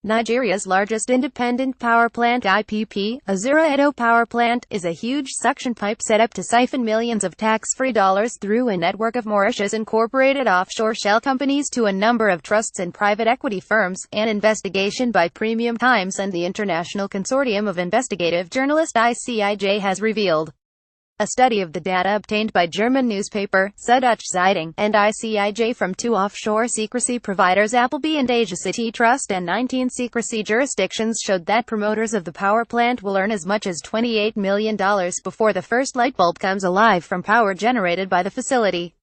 Nigeria's largest independent power plant IPP, Azura Edo Power Plant, is a huge suction pipe set up to siphon millions of tax-free dollars through a network of Mauritiusincorporated offshore shell companies to a number of trusts and private equity firms. An investigation by Premium Times and the International Consortium of Investigative journalist ICIJ has revealed. A study of the data obtained by German newspaper, Suddeutsche Zeitung, and ICIJ from two offshore secrecy providers Appleby and Asiaciti Trust and 19 secrecy jurisdictions showed that promoters of the power plant will earn as much as $28 million before the first light bulb comes alive from power generated by the facility.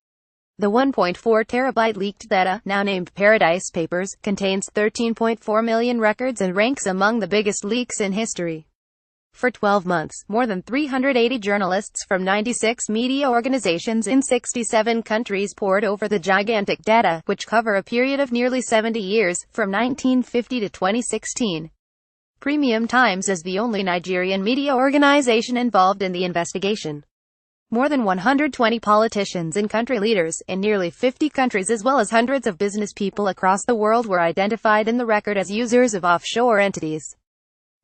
The 1.4 terabyte leaked data, now named Paradise Papers, contains 13.4 million records and ranks among the biggest leaks in history. For 12 months, more than 380 journalists from 96 media organizations in 67 countries pored over the gigantic data, which cover a period of nearly 70 years, from 1950 to 2016. Premium Times is the only Nigerian media organization involved in the investigation. More than 120 politicians and country leaders, in nearly 50 countries as well as hundreds of business people across the world were identified in the record as users of offshore entities.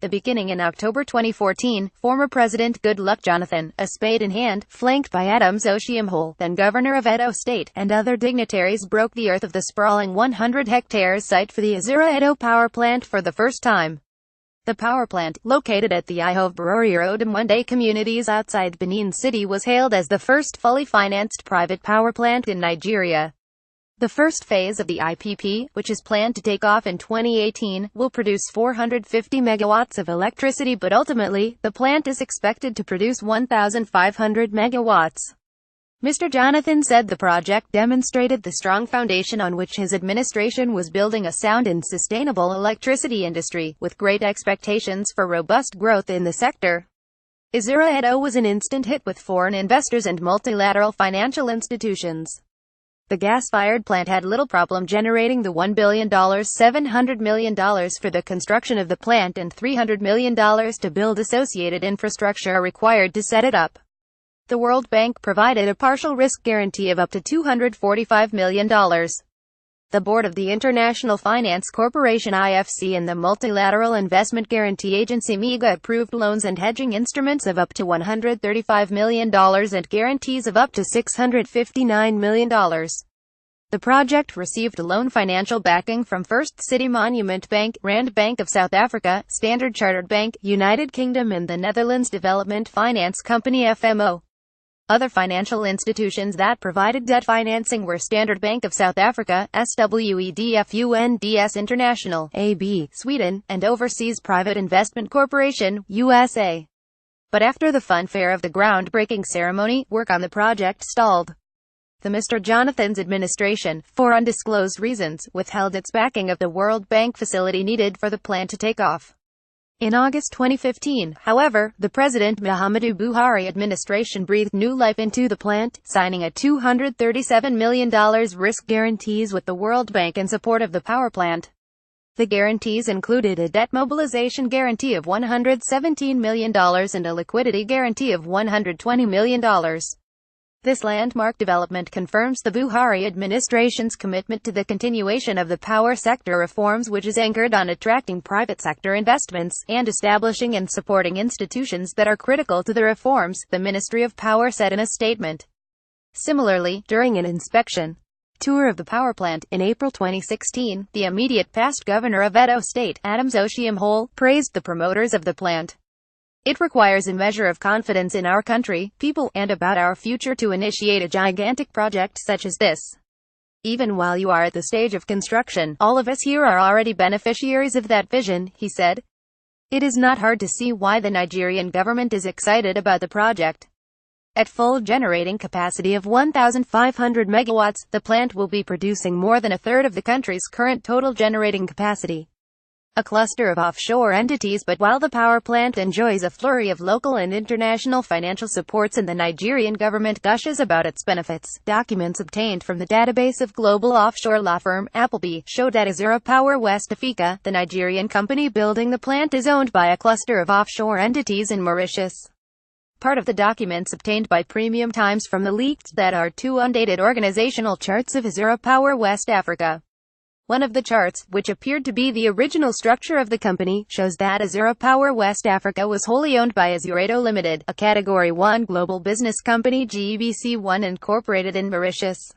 Beginning in October 2014, former President Goodluck Jonathan, a spade in hand, flanked by Adams Oshiomhole, then governor of Edo State, and other dignitaries broke the earth of the sprawling 100 hectares site for the Azura Edo Power Plant for the first time. The power plant, located at the IhovborOrior Odemwende communities outside Benin City, was hailed as the first fully financed private power plant in Nigeria. The first phase of the IPP, which is planned to take off in 2018, will produce 450 megawatts of electricity, but ultimately, the plant is expected to produce 1,500 megawatts. Mr. Jonathan said the project demonstrated the strong foundation on which his administration was building a sound and sustainable electricity industry, with great expectations for robust growth in the sector. Azura Edo was an instant hit with foreign investors and multilateral financial institutions. The gas-fired plant had little problem generating the $1 billion, $700 million for the construction of the plant and $300 million to build associated infrastructure required to set it up. The World Bank provided a partial risk guarantee of up to $245 million. The board of the International Finance Corporation IFC and the Multilateral Investment Guarantee Agency MIGA approved loans and hedging instruments of up to $135 million and guarantees of up to $659 million. The project received loan financial backing from First City Monument Bank, Rand Bank of South Africa, Standard Chartered Bank, United Kingdom and the Netherlands Development Finance Company FMO. Other financial institutions that provided debt financing were Standard Bank of South Africa, SWEDFUNDS International, AB, Sweden, and Overseas Private Investment Corporation, USA. But after the funfair of the groundbreaking ceremony, work on the project stalled. The Mr. Jonathan's administration, for undisclosed reasons, withheld its backing of the World Bank facility needed for the plant to take off. In August 2015, however, the President Muhammadu Buhari administration breathed new life into the plant, signing a $237 million risk guarantees with the World Bank in support of the power plant. The guarantees included a debt mobilization guarantee of $117 million and a liquidity guarantee of $120 million. This landmark development confirms the Buhari administration's commitment to the continuation of the power sector reforms, which is anchored on attracting private sector investments, and establishing and supporting institutions that are critical to the reforms, the Ministry of Power said in a statement. Similarly, during an inspection tour of the power plant, in April 2016, the immediate past governor of Edo State, Adams Oshiomhole, praised the promoters of the plant. It requires a measure of confidence in our country, people, and about our future to initiate a gigantic project such as this. Even while you are at the stage of construction, all of us here are already beneficiaries of that vision, he said. It is not hard to see why the Nigerian government is excited about the project. At full generating capacity of 1,500 megawatts, the plant will be producing more than a third of the country's current total generating capacity. A cluster of offshore entities. But while the power plant enjoys a flurry of local and international financial supports and the Nigerian government gushes about its benefits, documents obtained from the database of global offshore law firm Appleby showed that Azura Power West Africa, the Nigerian company building the plant, is owned by a cluster of offshore entities in Mauritius. Part of the documents obtained by Premium Times from the leaked that are two undated organizational charts of Azura Power West Africa. One of the charts, which appeared to be the original structure of the company, shows that Azura Power West Africa was wholly owned by Azura Edo Limited, a Category 1 global business company GBC1 incorporated in Mauritius.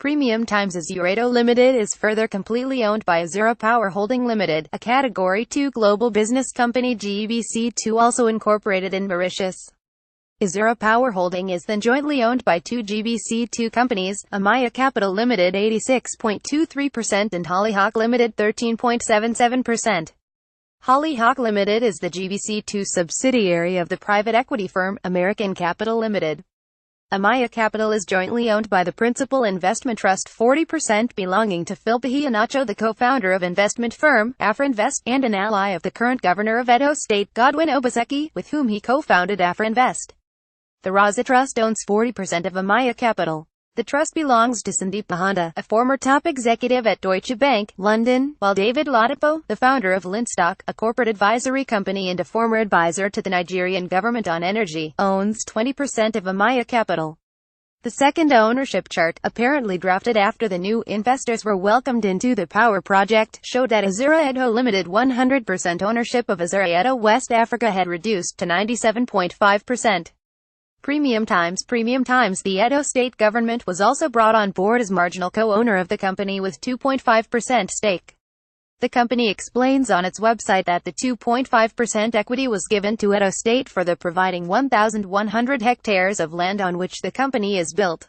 Premium times Azura Edo Limited is further completely owned by Azura Power Holding Limited, a Category 2 global business company GBC2 also incorporated in Mauritius. Azura Power Holding is then jointly owned by two GBC2 companies, MIGA Capital Limited 86.23% and Hollyhock Limited 13.77%. Hollyhock Limited is the GBC2 subsidiary of the private equity firm, American Capital Limited. MIGA Capital is jointly owned by the Principal Investment Trust 40% belonging to Philpahi Anacho, the co-founder of investment firm, Afrinvest, and an ally of the current governor of Edo State, Godwin Obaseki, with whom he co-founded Afrinvest. The Raza Trust owns 40% of MIGA Capital. The trust belongs to Sandeep Mahanda, a former top executive at Deutsche Bank, London, while David Ladipo, the founder of Linstock, a corporate advisory company and a former advisor to the Nigerian government on energy, owns 20% of MIGA Capital. The second ownership chart, apparently drafted after the new investors were welcomed into the power project, showed that Azura Edo Limited 100% ownership of Azura Edo West Africa had reduced to 97.5%. Premium times the Edo State government was also brought on board as marginal co-owner of the company with 2.5% stake. The company explains on its website that the 2.5% equity was given to Edo State for the providing 1,100 hectares of land on which the company is built.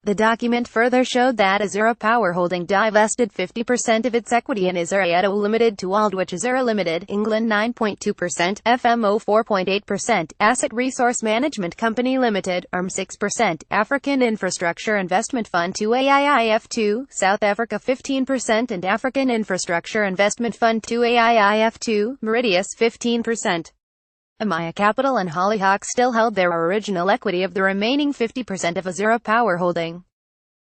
The document further showed that Azura Power Holding divested 50% of its equity in Azura Edo Limited to Aldwych Azura Limited, England 9.2%, FMO 4.8%, Asset Resource Management Company Limited, ARM 6%, African Infrastructure Investment Fund 2 AIIF2, South Africa 15% and African Infrastructure Investment Fund 2 AIIF2, Mauritius 15%. MIGA Capital and Hollyhock still held their original equity of the remaining 50% of Azura Power Holding.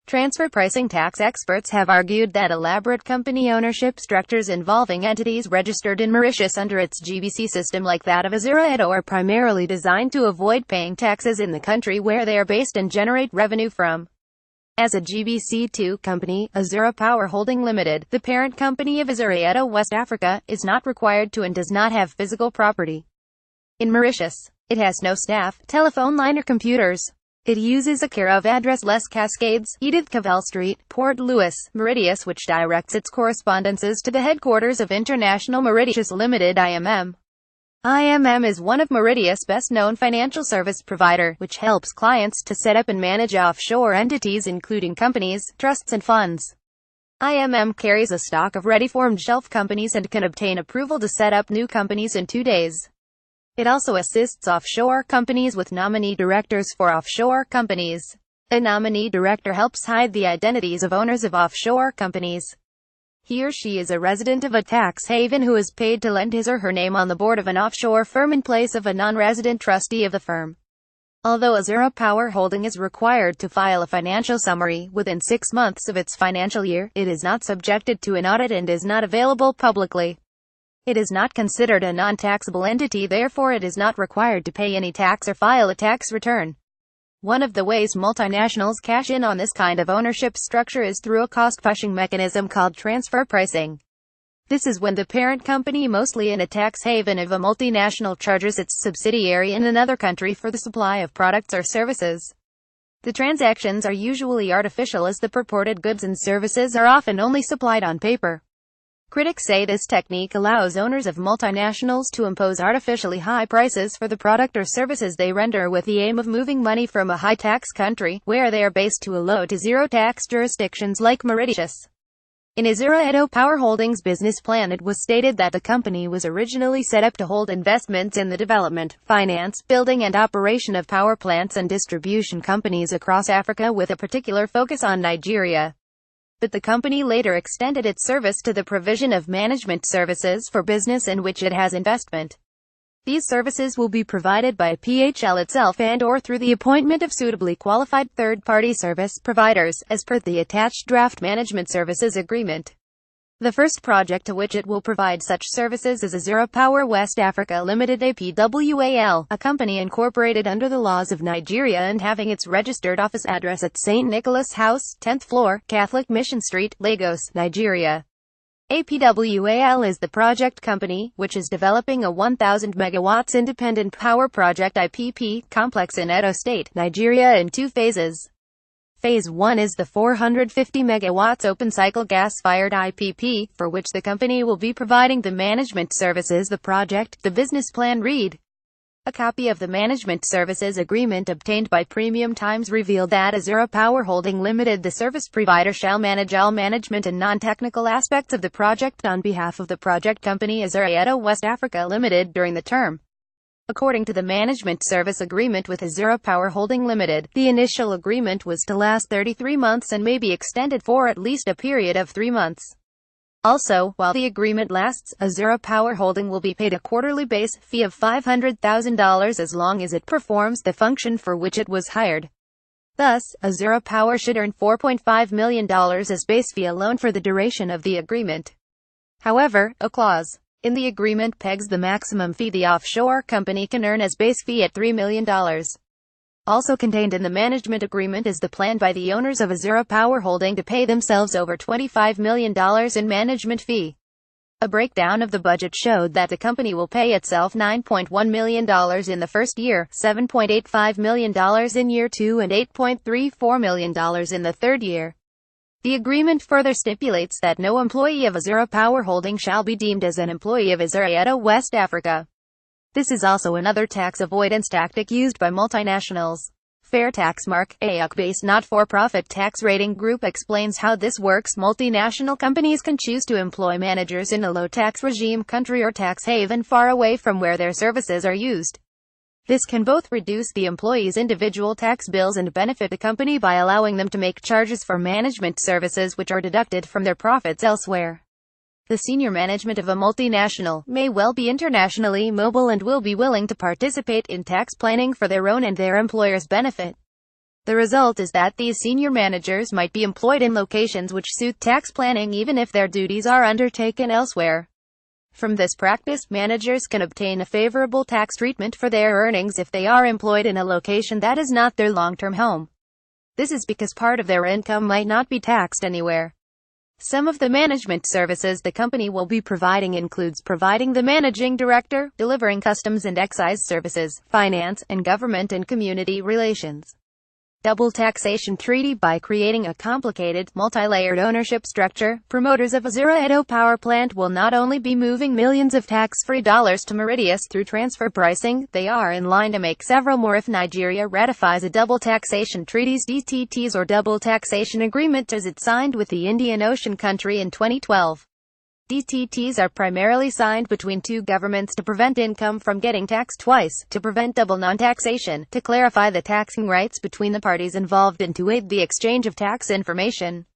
Transfer pricing tax experts have argued that elaborate company ownership structures involving entities registered in Mauritius under its GBC system like that of Azura Edo are primarily designed to avoid paying taxes in the country where they are based and generate revenue from. As a GBC2 company, Azura Power Holding Limited, the parent company of Azura Edo West Africa, is not required to and does not have physical property in Mauritius. It has no staff, telephone line or computers. It uses a care of address Les Cascades, Edith Cavell Street, Port Louis, Mauritius, which directs its correspondences to the headquarters of International Mauritius Limited IMM. IMM is one of Mauritius' best-known financial service provider, which helps clients to set up and manage offshore entities including companies, trusts and funds. IMM carries a stock of ready-formed shelf companies and can obtain approval to set up new companies in 2 days. It also assists offshore companies with nominee directors for offshore companies. A nominee director helps hide the identities of owners of offshore companies. He or she is a resident of a tax haven who is paid to lend his or her name on the board of an offshore firm in place of a non-resident trustee of the firm. Although Azura Power Holding is required to file a financial summary within 6 months of its financial year, it is not subjected to an audit and is not available publicly. It is not considered a non-taxable entity, therefore it is not required to pay any tax or file a tax return. One of the ways multinationals cash in on this kind of ownership structure is through a cost-pushing mechanism called transfer pricing. This is when the parent company, mostly in a tax haven of a multinational, charges its subsidiary in another country for the supply of products or services. The transactions are usually artificial as the purported goods and services are often only supplied on paper. Critics say this technique allows owners of multinationals to impose artificially high prices for the product or services they render with the aim of moving money from a high-tax country, where they are based, to a low to zero-tax jurisdictions like Mauritius. In Azura Edo Power Holdings' business plan it was stated that the company was originally set up to hold investments in the development, finance, building and operation of power plants and distribution companies across Africa with a particular focus on Nigeria. But the company later extended its service to the provision of management services for business in which it has investment. These services will be provided by PHL itself and/or through the appointment of suitably qualified third-party service providers, as per the attached draft management services agreement. The first project to which it will provide such services is Azura Power West Africa Limited APWAL, a company incorporated under the laws of Nigeria and having its registered office address at St. Nicholas House, 10th floor, Catholic Mission Street, Lagos, Nigeria. APWAL is the project company, which is developing a 1,000 megawatts independent power project IPP complex in Edo State, Nigeria in 2 phases. Phase 1 is the 450 megawatts open-cycle gas-fired IPP, for which the company will be providing the management services. The business plan read. A copy of the management services agreement obtained by Premium Times revealed that Azura Power Holding Limited, the service provider, shall manage all management and non-technical aspects of the project on behalf of the project company Azura Edo West Africa Limited during the term. According to the management service agreement with Azura Power Holding Limited, the initial agreement was to last 33 months and may be extended for at least a period of 3 months. Also, while the agreement lasts, Azura Power Holding will be paid a quarterly base fee of $500,000 as long as it performs the function for which it was hired. Thus, Azura Power should earn $4.5 million as base fee alone for the duration of the agreement. However, a clause in the agreement pegs the maximum fee the offshore company can earn as base fee at $3 million. Also contained in the management agreement is the plan by the owners of Azura Power Holding to pay themselves over $25 million in management fee. A breakdown of the budget showed that the company will pay itself $9.1 million in the first year, $7.85 million in year 2 and $8.34 million in the third year. The agreement further stipulates that no employee of Azura Power Holding shall be deemed as an employee of Azura Edo West Africa. This is also another tax avoidance tactic used by multinationals. Fair Tax Mark, a UK-based not-for-profit tax rating group, explains how this works. Multinational companies can choose to employ managers in a low-tax regime country or tax haven far away from where their services are used. This can both reduce the employees' individual tax bills and benefit the company by allowing them to make charges for management services which are deducted from their profits elsewhere. The senior management of a multinational may well be internationally mobile and will be willing to participate in tax planning for their own and their employer's benefit. The result is that these senior managers might be employed in locations which suit tax planning even if their duties are undertaken elsewhere. From this practice, managers can obtain a favorable tax treatment for their earnings if they are employed in a location that is not their long-term home. This is because part of their income might not be taxed anywhere. Some of the management services the company will be providing includes providing the managing director, delivering customs and excise services, finance, and government and community relations. Double taxation treaty. By creating a complicated, multi-layered ownership structure, promoters of Azura Edo Power Plant will not only be moving millions of tax-free dollars to Mauritius through transfer pricing, they are in line to make several more if Nigeria ratifies a double taxation treaties (DTTs) or double taxation agreement as it signed with the Indian Ocean country in 2012. DTTs are primarily signed between two governments to prevent income from getting taxed twice, to prevent double non-taxation, to clarify the taxing rights between the parties involved and to aid the exchange of tax information.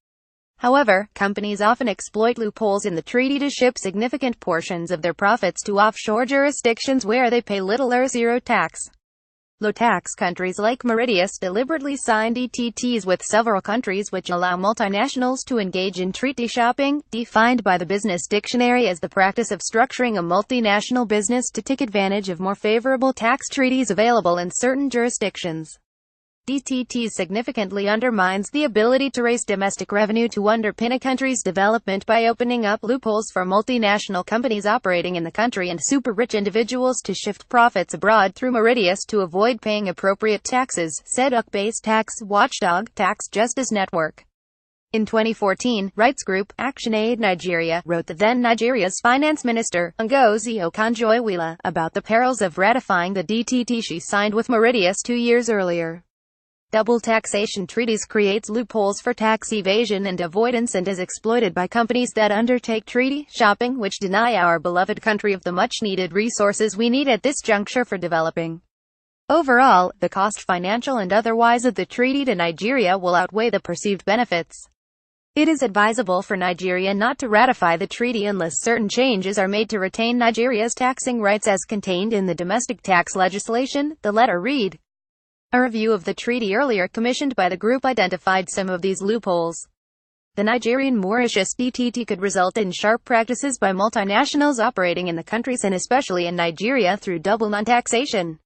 However, companies often exploit loopholes in the treaty to ship significant portions of their profits to offshore jurisdictions where they pay little or zero tax. Low-tax countries like Mauritius deliberately sign DTTs with several countries which allow multinationals to engage in treaty shopping, defined by the Business Dictionary as the practice of structuring a multinational business to take advantage of more favorable tax treaties available in certain jurisdictions. DTTs significantly undermines the ability to raise domestic revenue to underpin a country's development by opening up loopholes for multinational companies operating in the country and super-rich individuals to shift profits abroad through Mauritius to avoid paying appropriate taxes, said UK-based tax watchdog, Tax Justice Network. In 2014, rights group, ActionAid Nigeria, wrote the then Nigeria's finance minister, Ngozi Okonjo-Iweala, about the perils of ratifying the DTT she signed with Mauritius 2 years earlier. Double taxation treaties creates loopholes for tax evasion and avoidance and is exploited by companies that undertake treaty shopping which deny our beloved country of the much-needed resources we need at this juncture for developing. Overall, the cost, financial and otherwise, of the treaty to Nigeria will outweigh the perceived benefits. It is advisable for Nigeria not to ratify the treaty unless certain changes are made to retain Nigeria's taxing rights as contained in the domestic tax legislation, the letter read. A review of the treaty earlier commissioned by the group identified some of these loopholes. the Nigerian Mauritius DTT could result in sharp practices by multinationals operating in the countries and especially in Nigeria through double non-taxation.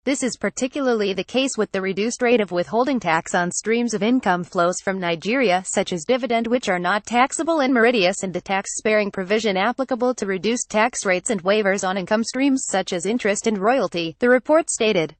This is particularly the case with the reduced rate of withholding tax on streams of income flows from Nigeria, such as dividend, which are not taxable in Mauritius, and the tax-sparing provision applicable to reduced tax rates and waivers on income streams such as interest and royalty, the report stated.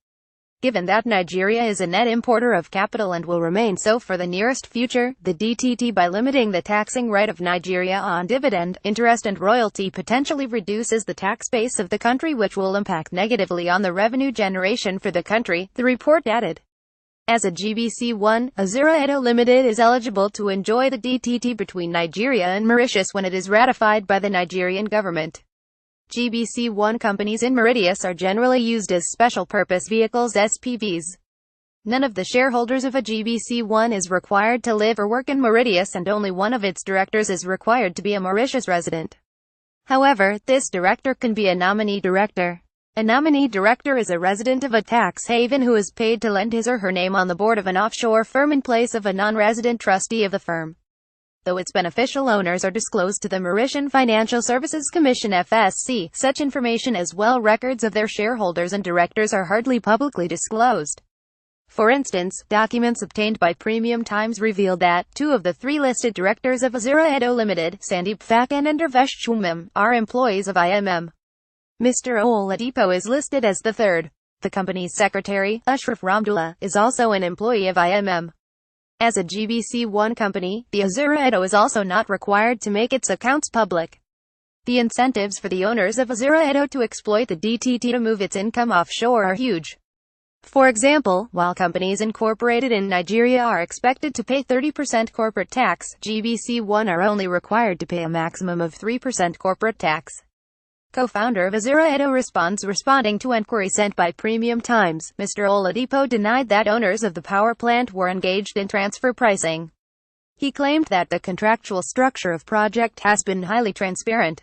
Given that Nigeria is a net importer of capital and will remain so for the nearest future, the DTT, by limiting the taxing right of Nigeria on dividend, interest and royalty, potentially reduces the tax base of the country, which will impact negatively on the revenue generation for the country, the report added. As a GBC1, Azura Edo Limited is eligible to enjoy the DTT between Nigeria and Mauritius when it is ratified by the Nigerian government. GBC1 companies in Mauritius are generally used as special-purpose vehicles (SPVs). None of the shareholders of a GBC1 is required to live or work in Mauritius, and only one of its directors is required to be a Mauritius resident. However, this director can be a nominee director. A nominee director is a resident of a tax haven who is paid to lend his or her name on the board of an offshore firm in place of a non-resident trustee of the firm. Though its beneficial owners are disclosed to the Mauritian Financial Services Commission (FSC), such information as well records of their shareholders and directors are hardly publicly disclosed. For instance, documents obtained by Premium Times revealed that 2 of the 3 listed directors of Azura Edo Limited, Sandeep Phakan and Dervesh Chumim, are employees of IMM. Mr. Oladipo is listed as the 3rd. The company's secretary, Ashraf Ramdullah, is also an employee of IMM. As a GBC1 company, the Azura Edo is also not required to make its accounts public. The incentives for the owners of Azura Edo to exploit the DTT to move its income offshore are huge. For example, while companies incorporated in Nigeria are expected to pay 30% corporate tax, GBC1 are only required to pay a maximum of 3% corporate tax. Co-founder of Azura Edo responding to inquiry sent by Premium Times, Mr. Oladipo denied that owners of the power plant were engaged in transfer pricing. He claimed that the contractual structure of project has been highly transparent.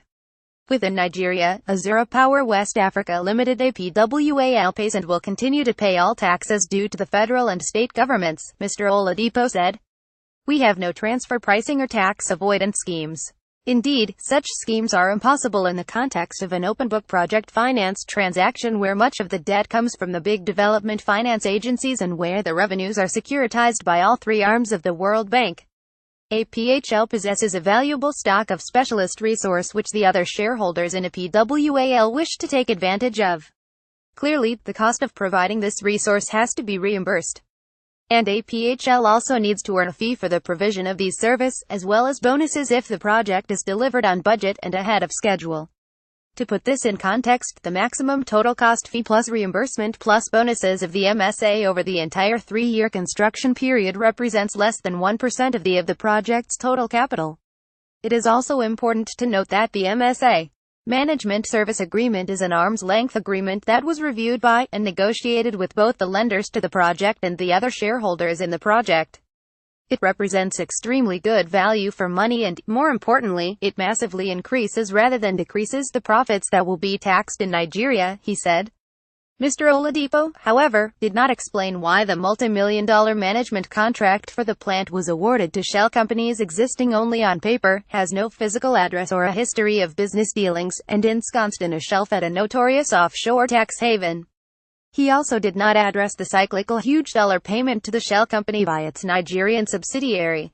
Within Nigeria, Azura Power West Africa Limited APWAL pays and will continue to pay all taxes due to the federal and state governments, Mr. Oladipo said. We have no transfer pricing or tax avoidance schemes. Indeed, such schemes are impossible in the context of an open-book project finance transaction where much of the debt comes from the big development finance agencies and where the revenues are securitized by all 3 arms of the World Bank. APHL possesses a valuable stock of specialist resource which the other shareholders in APWAL wish to take advantage of. Clearly, the cost of providing this resource has to be reimbursed. And APHL also needs to earn a fee for the provision of these services, as well as bonuses if the project is delivered on budget and ahead of schedule. To put this in context, the maximum total cost fee plus reimbursement plus bonuses of the MSA over the entire 3-year construction period represents less than 1% of the project's total capital. It is also important to note that the MSA Management Service Agreement is an arm's-length agreement that was reviewed by and negotiated with both the lenders to the project and the other shareholders in the project. It represents extremely good value for money and, more importantly, it massively increases rather than decreases the profits that will be taxed in Nigeria, he said. Mr. Oladipo, however, did not explain why the multi-million-dollar management contract for the plant was awarded to shell companies existing only on paper, has no physical address or a history of business dealings, and ensconced in a shelf at a notorious offshore tax haven. He also did not address the cyclical huge dollar payment to the shell company by its Nigerian subsidiary.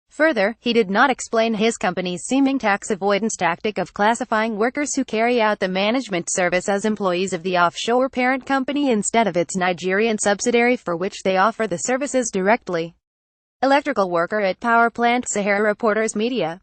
Further, he did not explain his company's seeming tax avoidance tactic of classifying workers who carry out the management service as employees of the offshore parent company instead of its Nigerian subsidiary for which they offer the services directly. Electrical worker at power plant, Sahara Reporters Media.